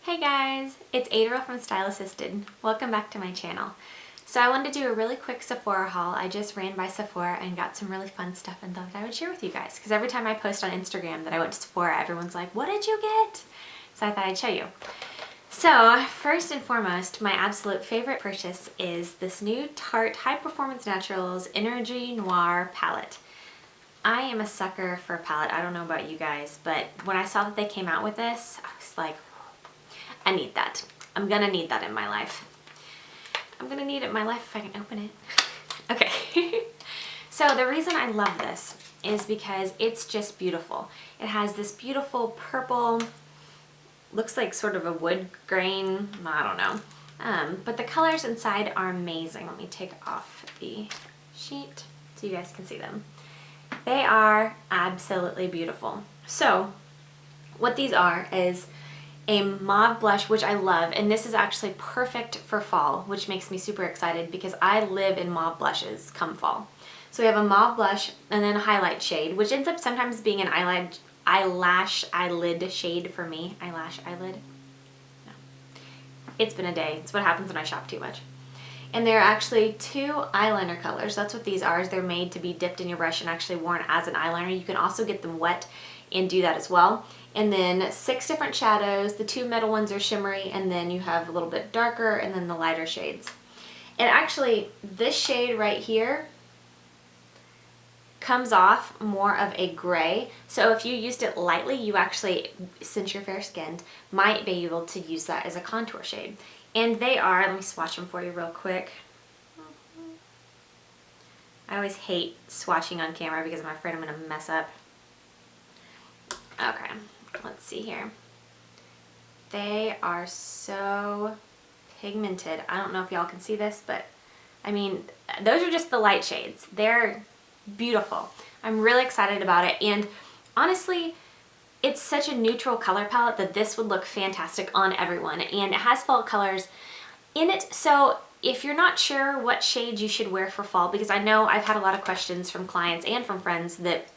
Hey guys, it's Adriel from Style Assisted. Welcome back to my channel. So I wanted to do a really quick Sephora haul. I just ran by Sephora and got some really fun stuff and thought I would share with you guys. Because every time I post on Instagram that I went to Sephora, everyone's like, what did you get? So I thought I'd show you. So first and foremost, my absolute favorite purchase is this new Tarte High Performance Naturals Energy Noir palette. I am a sucker for a palette. I don't know about you guys, but when I saw that they came out with this, I was like, I need that. I'm gonna need that in my life. I'm gonna need it in my life if I can open it. Okay. So the reason I love this is because it's just beautiful. It has this beautiful purple, looks like sort of a wood grain, I don't know. But the colors inside are amazing. Let me take off the sheet so you guys can see them. They are absolutely beautiful. So what these are is a mauve blush, which I love, and this is actually perfect for fall, which makes me super excited because I live in mauve blushes come fall. So we have a mauve blush and then a highlight shade, which ends up sometimes being an eyelash eyelid shade for me. Eyelash eyelid? No. It's been a day. It's what happens when I shop too much. And they're actually two eyeliner colors. That's what these are. They're made to be dipped in your brush and actually worn as an eyeliner. You can also get them wet and do that as well. And then 6 different shadows. The 2 middle ones are shimmery, and then you have a little bit darker and then the lighter shades. And actually, this shade right here comes off more of a gray. So if you used it lightly, you actually, since you're fair-skinned, might be able to use that as a contour shade. And they are, let me swatch them for you real quick. I always hate swatching on camera because I'm afraid I'm gonna mess up. Okay, let's see here. They are so pigmented. I don't know if y'all can see this, but I mean, those are just the light shades. They're beautiful. I'm really excited about it, and honestly, it's such a neutral color palette that this would look fantastic on everyone, and it has fall colors in it. So if you're not sure what shades you should wear for fall, because I know I've had a lot of questions from clients and from friends that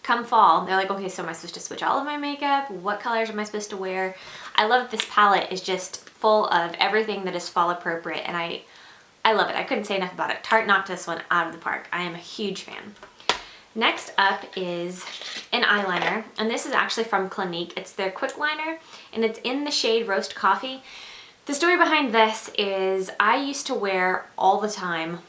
come fall, they're like, okay, so am I supposed to switch all of my makeup? What colors am I supposed to wear? I love that this palette is just full of everything that is fall appropriate, and I love it. I couldn't say enough about it. Tarte knocked this one out of the park. I am a huge fan. Next up is an eyeliner, and this is actually from Clinique. It's their Quickliner, and it's in the shade Roast Coffee. The story behind this is I used to wear all the time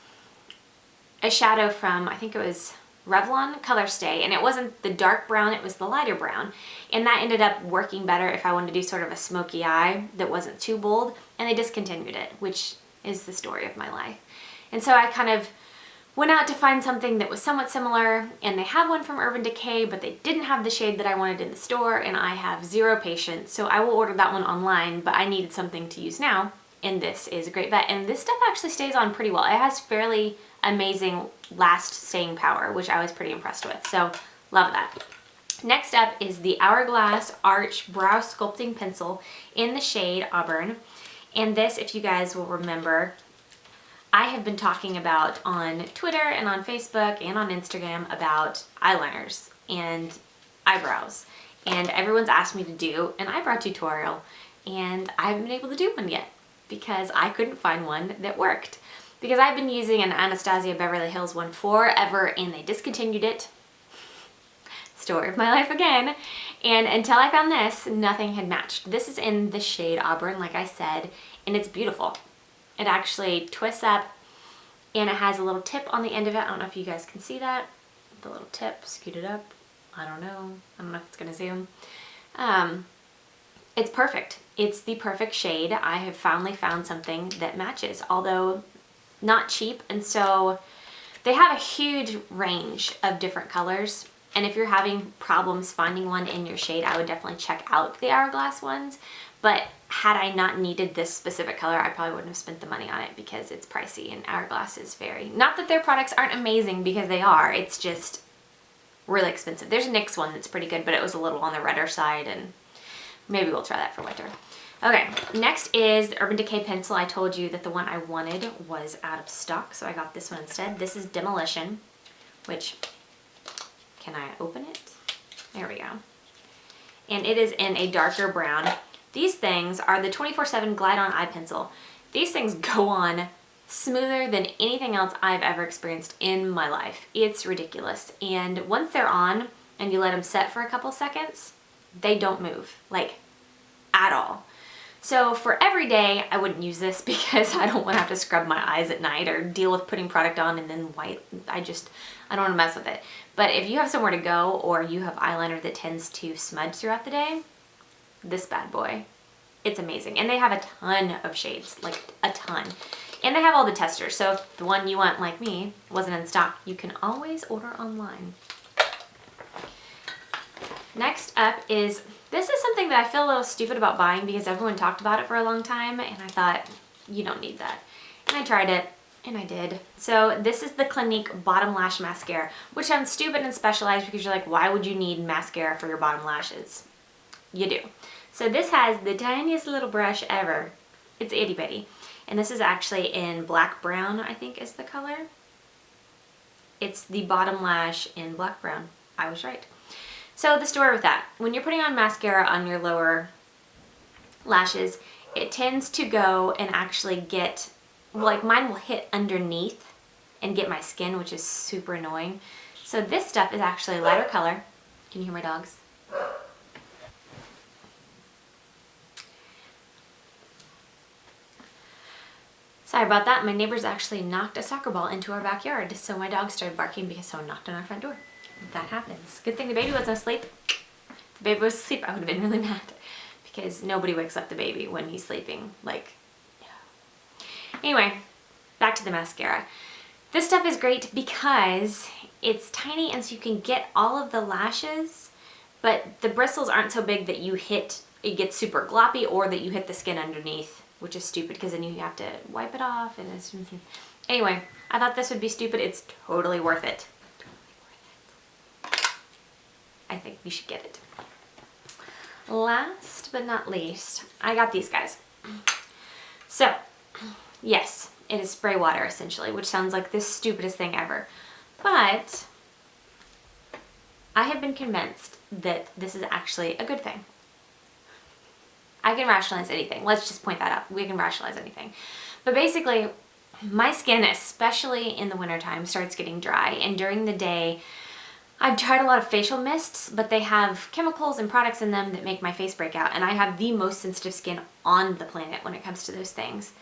a shadow from, I think it was Revlon Color Stay, and it wasn't the dark brown, it was the lighter brown, and that ended up working better if I wanted to do sort of a smoky eye that wasn't too bold, and they discontinued it, which is the story of my life. And so I kind of went out to find something that was somewhat similar, and they have one from Urban Decay, but they didn't have the shade that I wanted in the store, and I have zero patience, so I will order that one online, but I needed something to use now, and this is a great bet. And this stuff actually stays on pretty well. It has fairly amazing last staying power, which I was pretty impressed with, so love that. Next up is the Hourglass Arch Brow Sculpting Pencil in the shade Auburn, and this, if you guys will remember, I have been talking about on Twitter and on Facebook and on Instagram about eyeliners and eyebrows, and everyone's asked me to do an eyebrow tutorial, and I haven't been able to do one yet because I couldn't find one that worked. Because I've been using an Anastasia Beverly Hills one forever, and they discontinued it. Story of my life again. And until I found this, nothing had matched. This is in the shade Auburn, like I said, and it's beautiful. It actually twists up, and it has a little tip on the end of it. I don't know if you guys can see that. The little tip, scoot it up. I don't know if it's gonna zoom. It's perfect. It's the perfect shade. I have finally found something that matches, although not cheap, and so they have a huge range of different colors, and if you're having problems finding one in your shade, I would definitely check out the Hourglass ones. But had I not needed this specific color, I probably wouldn't have spent the money on it because it's pricey, and Hourglass is very, not that their products aren't amazing, because they are, it's just really expensive. There's a NYX one that's pretty good, but it was a little on the redder side, and maybe we'll try that for winter. Okay, next is the Urban Decay pencil. I told you that the one I wanted was out of stock, so I got this one instead. This is Demolition, which, can I open it? There we go. And it is in a darker brown. These things are the 24/7 Glide On Eye Pencil. These things go on smoother than anything else I've ever experienced in my life. It's ridiculous. And once they're on and you let them set for a couple seconds, they don't move, like, at all. So for every day, I wouldn't use this because I don't want to have to scrub my eyes at night or deal with putting product on and then white. I don't want to mess with it. But if you have somewhere to go or you have eyeliner that tends to smudge throughout the day, this bad boy, it's amazing. And they have a ton of shades, like a ton. And they have all the testers. So if the one you want, like me, wasn't in stock, you can always order online. Next up is, this is something that I feel a little stupid about buying because everyone talked about it for a long time and I thought, you don't need that. And I tried it and I did. So this is the Clinique Bottom Lash Mascara, which sounds stupid and specialized because you're like, why would you need mascara for your bottom lashes? You do. So this has the tiniest little brush ever. It's itty bitty. And this is actually in black brown, I think is the color. It's the bottom lash in black brown. I was right. So the story with that, when you're putting on mascara on your lower lashes, it tends to go and actually get, like mine will hit underneath and get my skin, which is super annoying. So this stuff is actually a lighter color. Can you hear my dogs? Sorry about that. My neighbors actually knocked a soccer ball into our backyard, so my dog started barking because someone knocked on our front door. That happens. Good thing the baby wasn't asleep. If the baby was asleep, I would have been really mad because nobody wakes up the baby when he's sleeping. Like, no. Anyway, back to the mascara. This stuff is great because it's tiny and so you can get all of the lashes, but the bristles aren't so big that you hit, it gets super gloppy or that you hit the skin underneath, which is stupid because then you have to wipe it off and it's... Anyway, I thought this would be stupid. It's totally worth it. I think you should get it. Last but not least, I got these guys. So, yes, it is spray water essentially, which sounds like the stupidest thing ever. But I have been convinced that this is actually a good thing. I can rationalize anything. Let's just point that out. We can rationalize anything. But basically, my skin, especially in the wintertime, starts getting dry. And during the day, I've tried a lot of facial mists, but they have chemicals and products in them that make my face break out. And I have the most sensitive skin on the planet when it comes to those things.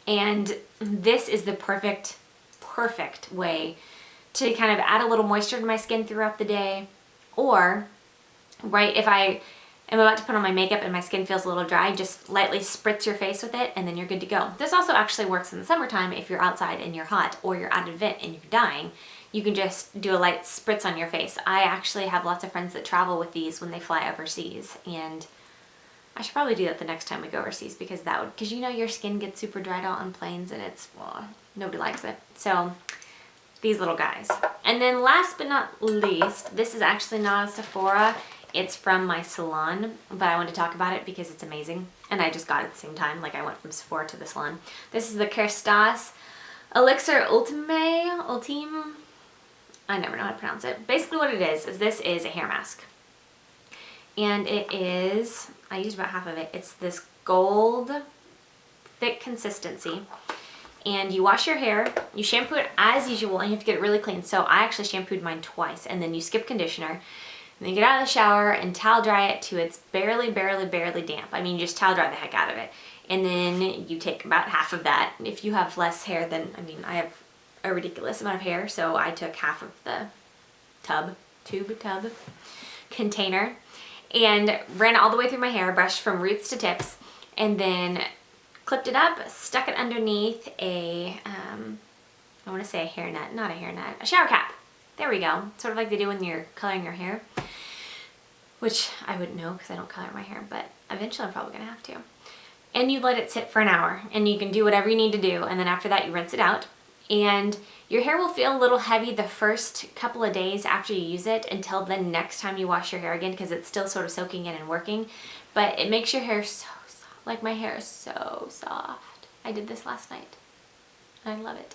And this is the perfect way to kind of add a little moisture to my skin throughout the day. Or, right, if I am about to put on my makeup and my skin feels a little dry, just lightly spritz your face with it and then you're good to go. This also actually works in the summertime if you're outside and you're hot or you're at an event and you're dying. You can just do a light spritz on your face. I actually have lots of friends that travel with these when they fly overseas, and I should probably do that the next time we go overseas because you know your skin gets super dried out on planes and it's, well, nobody likes it. So these little guys. And then last but not least, this is actually not a Sephora. It's from my salon, but I want to talk about it because it's amazing. And I just got it at the same time, like I went from Sephora to the salon. This is the Kerastase Elixer Ultime. I never know how to pronounce it. Basically what it is this is a hair mask. And it is, I used about half of it. It's this gold, thick consistency. And you wash your hair, you shampoo it as usual, and you have to get it really clean. So I actually shampooed mine twice, and then you skip conditioner. And then you get out of the shower and towel dry it to it's barely damp. I mean, you just towel dry the heck out of it. And then you take about half of that. If you have less hair than, I mean, I have a ridiculous amount of hair, so I took half of the tub container and ran it all the way through my hair, brushed from roots to tips, and then clipped it up, stuck it underneath a, I want to say a hairnet, not a hairnet, a shower cap. There we go. Sort of like they do when you're coloring your hair, which I wouldn't know because I don't color my hair, but eventually I'm probably going to have to. And you let it sit for an hour, and you can do whatever you need to do, and then after that you rinse it out. And your hair will feel a little heavy the first couple of days after you use it until the next time you wash your hair again because it's still sort of soaking in and working. But it makes your hair so soft. Like my hair is so soft. I did this last night. I love it.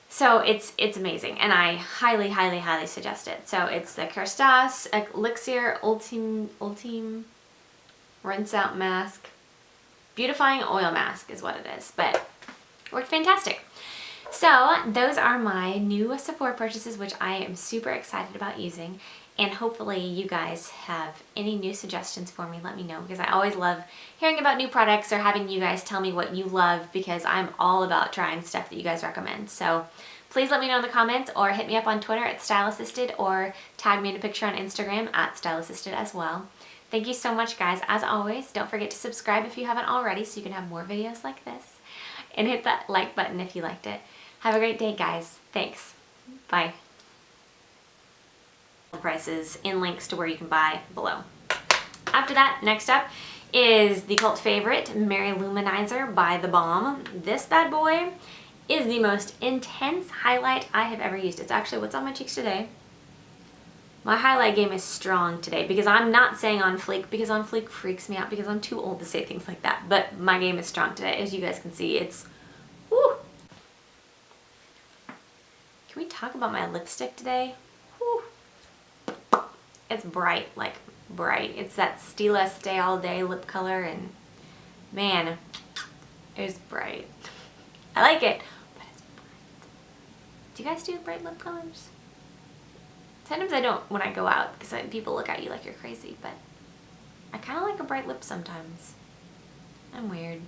So it's amazing and I highly suggest it. So it's the Kerastase Elixer Ultime rinse out mask. Beautifying oil mask is what it is, but worked fantastic. So those are my new Sephora purchases, which I am super excited about using. And hopefully you guys have any new suggestions for me. Let me know, because I always love hearing about new products or having you guys tell me what you love, because I'm all about trying stuff that you guys recommend. So please let me know in the comments, or hit me up on Twitter at StyleAssisted, or tag me in a picture on Instagram at StyleAssisted as well. Thank you so much, guys. As always, don't forget to subscribe if you haven't already so you can have more videos like this. And hit that like button if you liked it. Have a great day, guys. Thanks. Bye. Prices and links to where you can buy below. After that, next up is the cult favorite Mary Luminizer by The Balm. This bad boy is the most intense highlight I have ever used. It's actually what's on my cheeks today. My highlight game is strong today, because I'm not saying on fleek, because on fleek freaks me out, because I'm too old to say things like that. But my game is strong today. As you guys can see, it's woo. Can we talk about my lipstick today? Woo. It's bright, like bright. It's that Stila Stay All Day lip color, and man, it's bright. I like it, but it's bright. Do you guys do bright lip colors? Sometimes I don't when I go out, because people look at you like you're crazy, but I kind of like a bright lip sometimes. I'm weird.